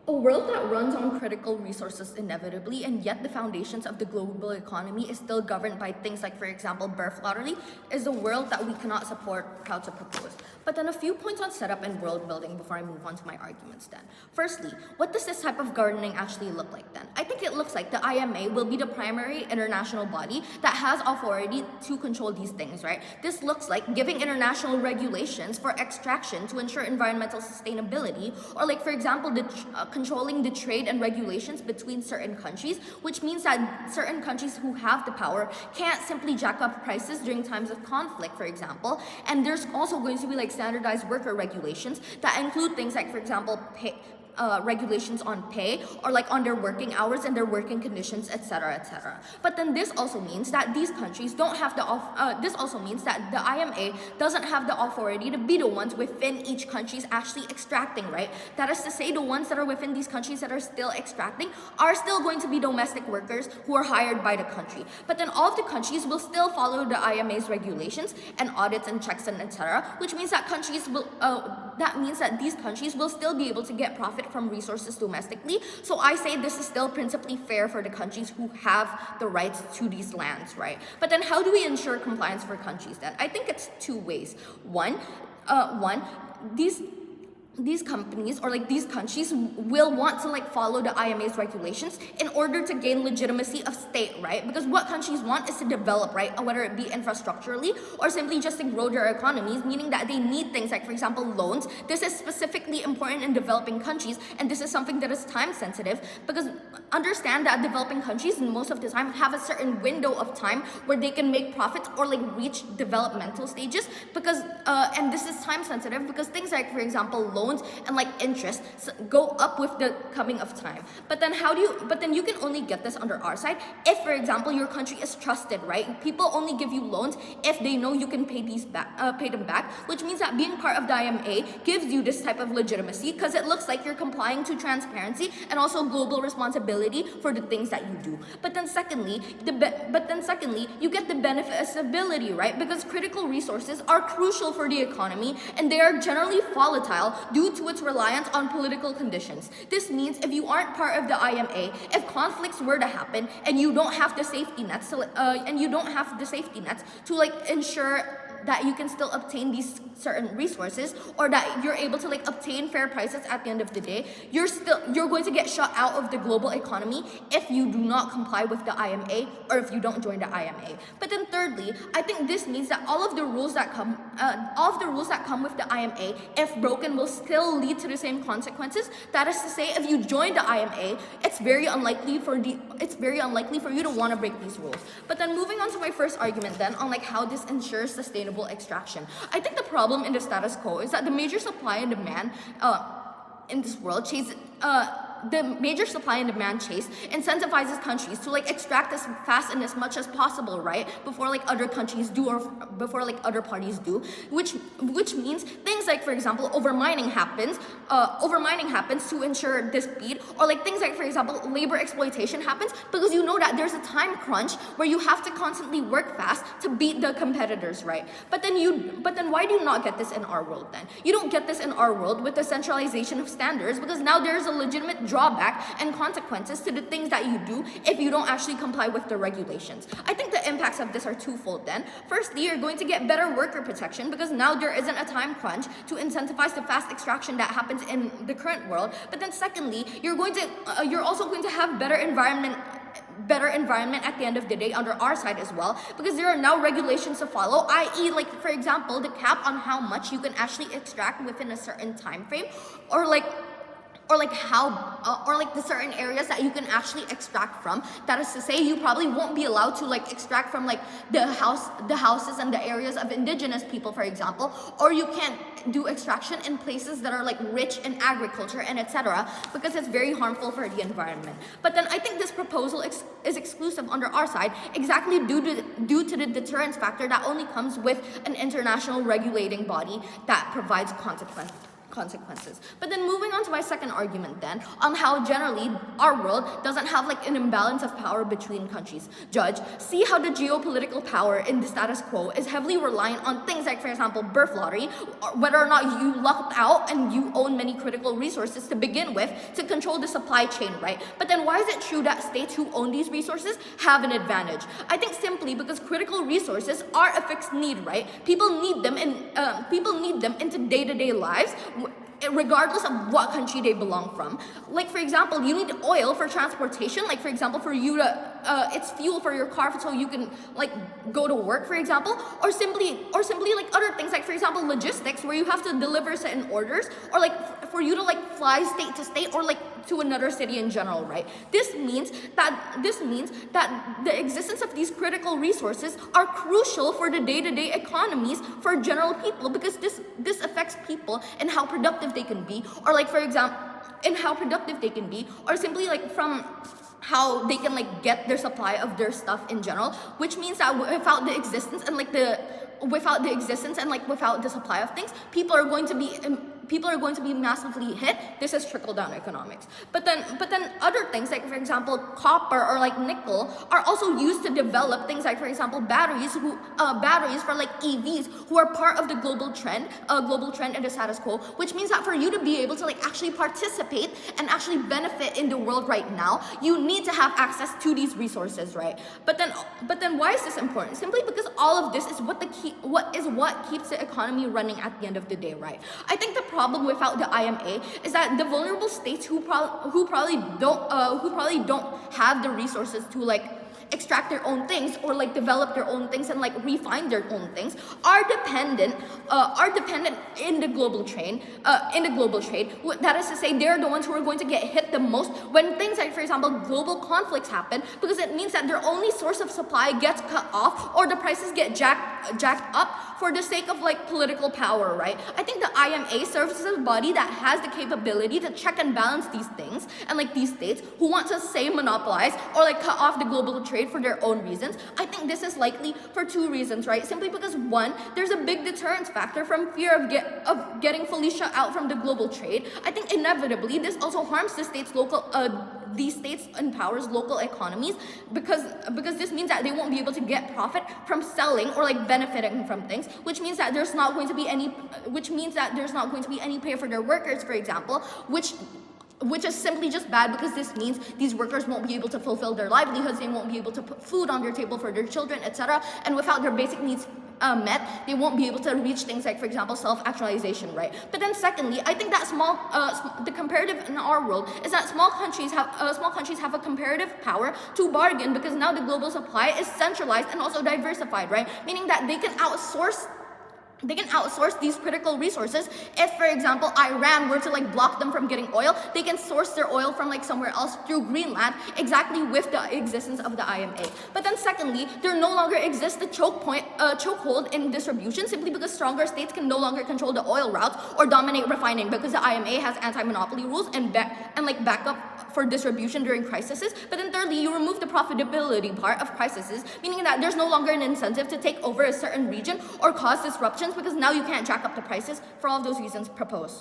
A world that runs on critical resources inevitably, and yet the foundations of the global economy is still governed by things like, for example, birth lottery, is a world that we cannot support, proud to propose. But then a few points on setup and world building before I move on to my arguments then. Firstly, what does this type of governing actually look like then? I think it looks like the IMA will be the primary international body that has authority to control these things, right? This looks like giving international regulations for extraction to ensure environmental sustainability, or like, for example, controlling the trade and regulations between certain countries, which means that certain countries who have the power can't simply jack up prices during times of conflict, for example. And there's also going to be like standardized worker regulations that include things like, for example, regulations on pay, or like on their working hours and their working conditions, etc., etc. But then this also means that these countries don't have this also means that the IMA doesn't have the authority to be the ones within each country's actually extracting, right? That is to say, the ones that are within these countries that are still extracting are still going to be domestic workers who are hired by the country. But then all of the countries will still follow the IMA's regulations and audits and checks and etc., which means that these countries will still be able to get profit from resources domestically. So I say this is still principally fair for the countries who have the rights to these lands, right? But then how do we ensure compliance for countries then? I think it's two ways. One, these companies or like these countries will want to like follow the IMA's regulations in order to gain legitimacy of state, right? Because what countries want is to develop, right? Whether it be infrastructurally or simply just to grow their economies, meaning that they need things like, for example, loans. This is specifically important in developing countries, and this is something that is time sensitive, because understand that developing countries most of the time have a certain window of time where they can make profits or like reach developmental stages, because and this is time sensitive because things like, for example, loans and like interest go up with the coming of time. But then you can only get this under our side if, for example, your country is trusted, right? People only give you loans if they know you can pay them back, which means that being part of the IMA gives you this type of legitimacy because it looks like you're complying to transparency and also global responsibility for the things that you do. But then secondly, you get the benefit of stability, right? Because critical resources are crucial for the economy and they are generally volatile due to its reliance on political conditions. This means if you aren't part of the IMA, if conflicts were to happen and you don't have the safety nets to like ensure that you can still obtain these certain resources, or that you're able to like obtain fair prices at the end of the day, you're going to get shut out of the global economy if you do not comply with the IMA or if you don't join the IMA. But then thirdly, I think this means that all of the rules that come with the IMA, if broken, will still lead to the same consequences. That is to say, if you join the IMA, it's very unlikely for you to want to break these rules. But then moving on to my first argument then on like how this ensures sustainable extraction. I think the problem in the status quo is that the major supply and demand in this world chase incentivizes countries to like extract as fast and as much as possible, right? Before like other countries do, or before like other parties do, which means things like, for example, overmining happens to ensure this speed, or like things like, for example, labor exploitation happens because you know that there's a time crunch where you have to constantly work fast to beat the competitors, right? But then why do you not get this in our world then? You don't get this in our world with the centralization of standards, because now there's a legitimate drawback and consequences to the things that you do if you don't actually comply with the regulations. I think the impacts of this are twofold then. Firstly, you're going to get better worker protection because now there isn't a time crunch to incentivize the fast extraction that happens in the current world. But then secondly, you're also going to have better environment at the end of the day under our side as well, because there are now regulations to follow, i.e. like, for example, the cap on how much you can actually extract within a certain time frame, or the certain areas that you can actually extract from. That is to say, you probably won't be allowed to like extract from like the houses and the areas of indigenous people, for example, or you can't do extraction in places that are like rich in agriculture and etc., because it's very harmful for the environment. But then I think this proposal is exclusive under our side exactly due to the deterrence factor that only comes with an international regulating body that provides consequences. But then moving on to my second argument then, on how generally our world doesn't have like an imbalance of power between countries. Judge, see how the geopolitical power in the status quo is heavily reliant on things like, for example, birth lottery, or whether or not you lucked out and you own many critical resources to begin with to control the supply chain, right? But then why is it true that states who own these resources have an advantage? I think simply because critical resources are a fixed need, right? People need them into day-to-day lives, regardless of what country they belong from. Like, for example, you need oil for transportation, like for example for you to it's fuel for your car so you can like go to work, for example, or simply like other things like, for example, logistics, where you have to deliver certain orders, or like for you to like fly state to state, or like to another city in general, right? This means that the existence of these critical resources are crucial for the day-to-day economies for general people, because this affects people and how productive they can be, or like for example, or simply like from how they can like get their supply of their stuff in general, which means that without the existence and without the supply of things, people are going to be massively hit. This is trickle-down economics. But then other things like, for example, copper or like nickel are also used to develop things like, for example, batteries for like EVs, who are part of the global trend and the status quo, which means that for you to be able to like actually participate and actually benefit in the world right now, you need to have access to these resources, right? But then why is this important? Simply because all of this is what keeps the economy running at the end of the day, right? I think the problem without the IMA is that the vulnerable states who probably don't have the resources to like extract their own things or like develop their own things and like refine their own things are dependent in the global trade. That is to say, they're the ones who are going to get hit the most when things like, for example, global conflicts happen, because it means that their only source of supply gets cut off, or the prices get jacked up for the sake of like political power, right? I think the IMA serves as a body that has the capability to check and balance these things, and like these states who want to say monopolize or like cut off the global trade for their own reasons. I think this is likely for two reasons, right? Simply because, one, there's a big deterrence factor from fear of getting fully shut out from the global trade. I think inevitably this also harms these states empowers local economies, because this means that they won't be able to get profit from selling or like benefiting from things, which means that there's not going to be any pay for their workers, for example, which is simply just bad, because this means these workers won't be able to fulfill their livelihoods, they won't be able to put food on their table for their children, etc. And without their basic needs met, they won't be able to reach things like, for example, self-actualization, right? But then secondly, I think that the comparative in our world is that small countries have a comparative power to bargain, because now the global supply is centralized and also diversified, right? Meaning that they can outsource these critical resources. If, for example, Iran were to like block them from getting oil, they can source their oil from like somewhere else through Greenland, exactly with the existence of the IMA. But then secondly, there no longer exists the chokehold in distribution, simply because stronger states can no longer control the oil routes or dominate refining, because the IMA has anti-monopoly rules and backup for distribution during crises. But then thirdly, you remove the profitability part of crises, meaning that there's no longer an incentive to take over a certain region or cause disruptions, because now you can't jack up the prices. For all of those reasons, propose.